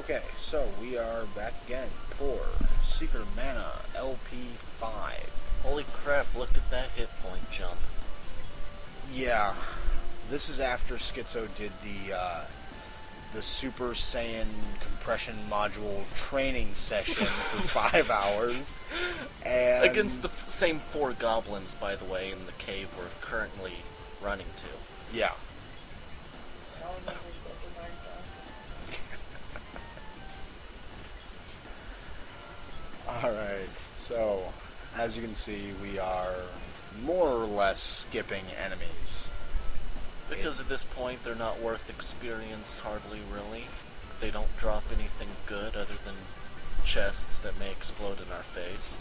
Okay, so we are back again for Secret of Mana LP5. Holy crap, look at that hit point jump. Yeah, this is after Schizo did the Super Saiyan compression module training session for 5 hours. And Against the same 4 goblins, by the way, in the cave we're currently running to. yeah. Alright, so as you can see, we are more or less skipping enemies. Because at this point they're not worth experience, hardly really. They don't drop anything good other than chests that may explode in our face.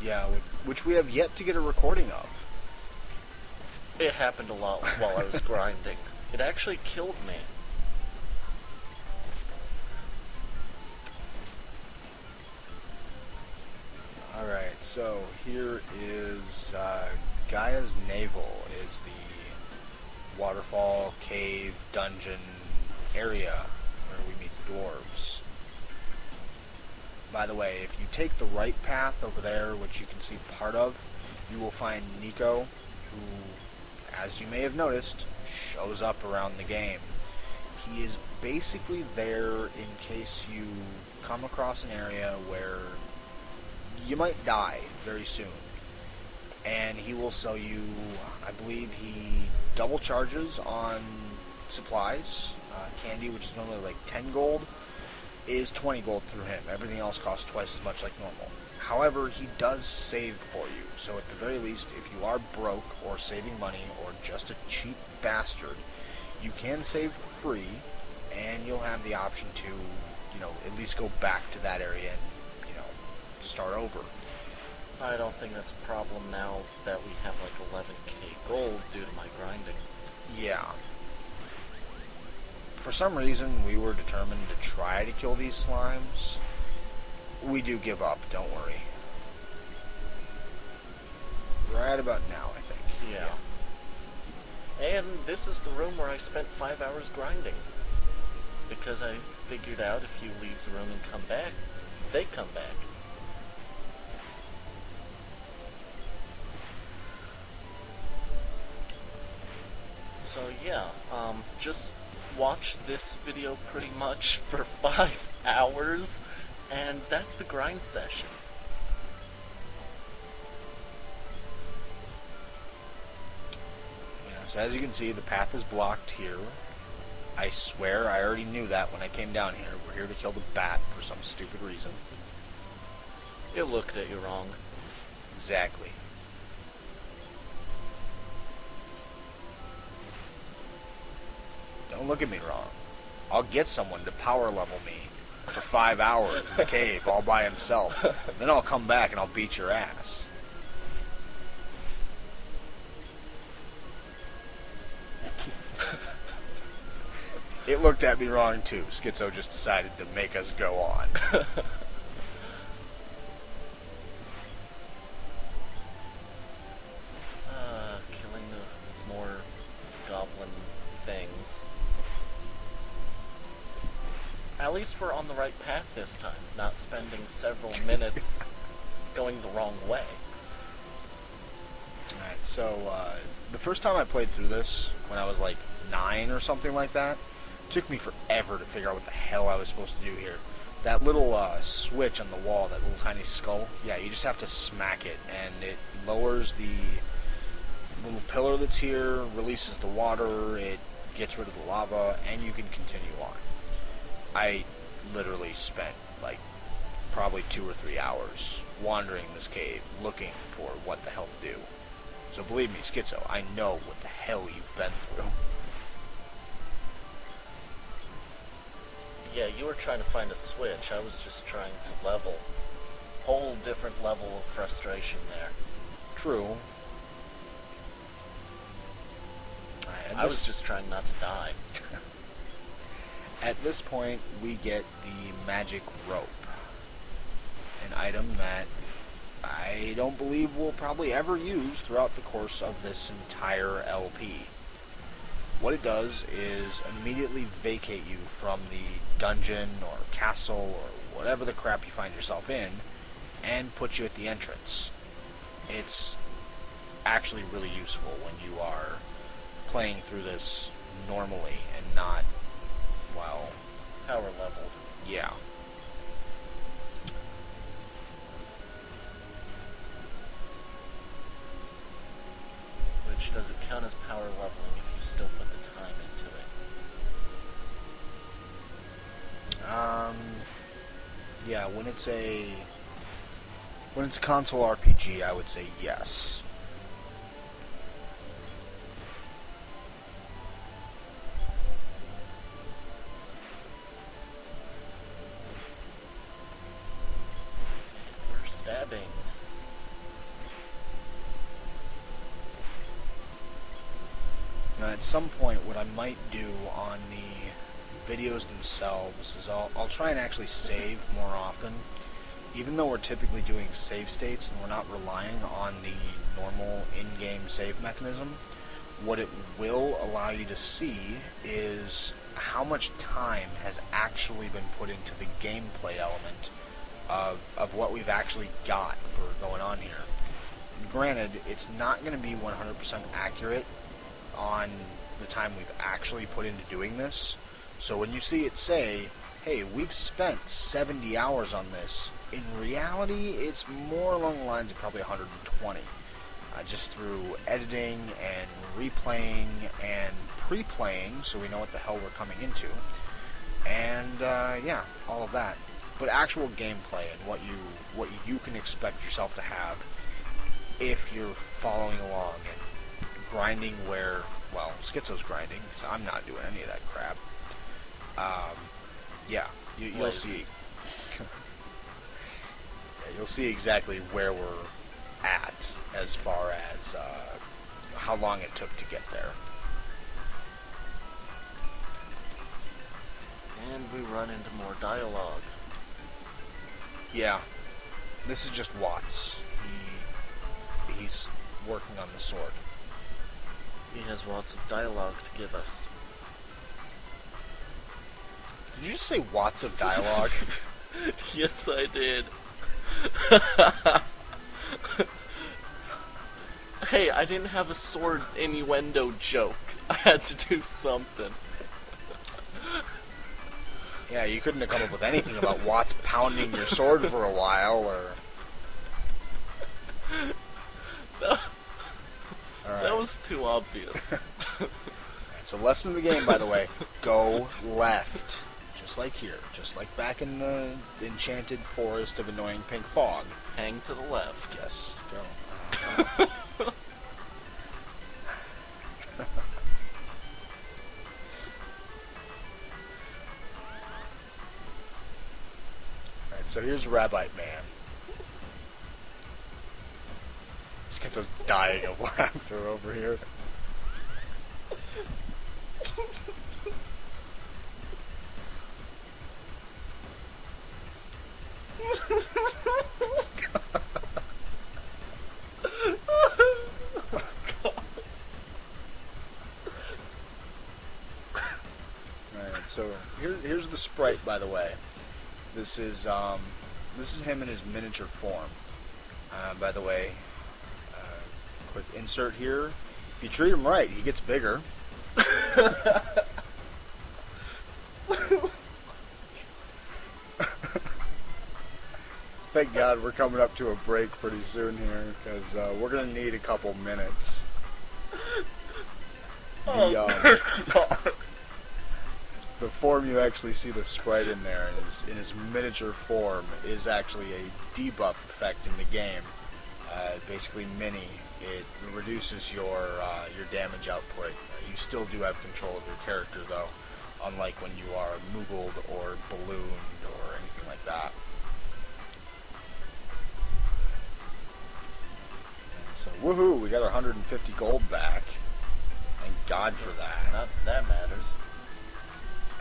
Yeah, which we have yet to get a recording of. It happened a lot while I was grinding. It actually killed me. Alright, so here is Gaia's Navel is the waterfall, cave, dungeon area where we meet the dwarves. By the way, if you take the right path over there, which you can see part of, you will find Nico, who, as you may have noticed, shows up around the game. He is basically there in case you come across an area where you might die very soon. And he will sell you, I believe he double charges on supplies. Candy, which is normally like 10 gold, is 20 gold through him. Everything else costs twice as much like normal. However, he does save for you. So at the very least, if you are broke or saving money or just a cheap bastard, you can save for free and you'll have the option to, at least go back to that area and, start over. I don't think that's a problem now that we have like 11k gold due to my grinding. Yeah. For some reason, we were determined to try to kill these slimes. We do give up, don't worry. Right about now, I think. Yeah. And this is the room where I spent 5 hours grinding. Because I figured out if you leave the room and come back, they come back. So yeah, just watch this video pretty much for 5 hours, and that's the grind session. Yeah, so as you can see, the path is blocked here. I swear I already knew that when I came down here. We're here to kill the bat for some stupid reason. It looked at you wrong. Exactly. Don't look at me wrong. I'll get someone to power level me for 5 hours in the cave all by himself. Then I'll come back and I'll beat your ass. It looked at me wrong too. Schizo just decided to make us go on. Killing the more goblin things. At least we're on the right path this time, not spending several minutes going the wrong way. Alright, so the first time I played through this, when I was like 9 or something like that, it took me forever to figure out what the hell I was supposed to do here. That little switch on the wall, that little tiny skull, yeah, you just have to smack it, and it lowers the little pillar that's here, releases the water, it gets rid of the lava, and you can continue on. I literally spent like probably 2 or 3 hours wandering this cave looking for what the hell to do. So believe me, Schizo, I know what the hell you've been through. Yeah, you were trying to find a switch, I was just trying to level. Whole different level of frustration there. True. I was just trying not to die. At this point, we get the magic rope. An item that I don't believe we'll probably ever use throughout the course of this entire LP. What it does is immediately vacate you from the dungeon or castle or whatever the crap you find yourself in, and put you at the entrance. It's actually really useful when you are playing through this normally and not, well, Power leveled. yeah. Which, does it count as power leveling if you still put the time into it? Yeah, when it's a console RPG, I would say yes. We're stabbing. Now, at some point, what I might do on the videos themselves is I'll try and actually save more often. Even though we're typically doing save states and we're not relying on the normal in-game save mechanism, what it will allow you to see is how much time has actually been put into the gameplay element of what we've actually got for going on here. Granted, it's not going to be 100% accurate on the time we've actually put into doing this. So when you see it say, hey, we've spent 70 hours on this, in reality, it's more along the lines of probably 120. Just through editing and replaying and pre-playing, so we know what the hell we're coming into. And, yeah, all of that. But actual gameplay and what you can expect yourself to have if you're following along and grinding where, well, Schizo's grinding, because I'm not doing any of that crap. Yeah, you'll see. Yeah, you'll see exactly where we're at as far as how long it took to get there. And we run into more dialogue. Yeah, this is just Watts. He's working on the sword. He has lots of dialogue to give us. Did you just say watts of dialogue? Yes, I did. Hey, I didn't have a sword innuendo joke. I had to do something. Yeah, you couldn't have come up with anything about Watts pounding your sword for a while, or... That was too obvious. So lesson of the game, by the way, go left. Just like here. Just like back in the enchanted forest of annoying pink fog. Hang to the left. Yes, go. Alright, so here's Rabbite Man. This kid's dying of laughter over here. Alright, so here's the sprite, by the way. This is him in his miniature form. By the way, quick insert here. If you treat him right, he gets bigger. Thank God we're coming up to a break pretty soon here, because we're going to need a couple minutes. The form you actually see the sprite in there, in his miniature form, is actually a debuff effect in the game. Basically mini. It reduces your damage output. You still do have control of your character, though, unlike when you are moogled or ballooned or anything like that. So, woohoo, we got our 150 gold back. Thank God for that. Not that matters.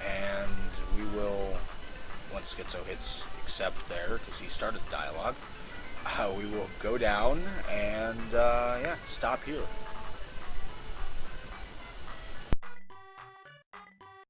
And we will, once Schizo hits accept there, because he started the dialogue, we will go down and, yeah, stop here.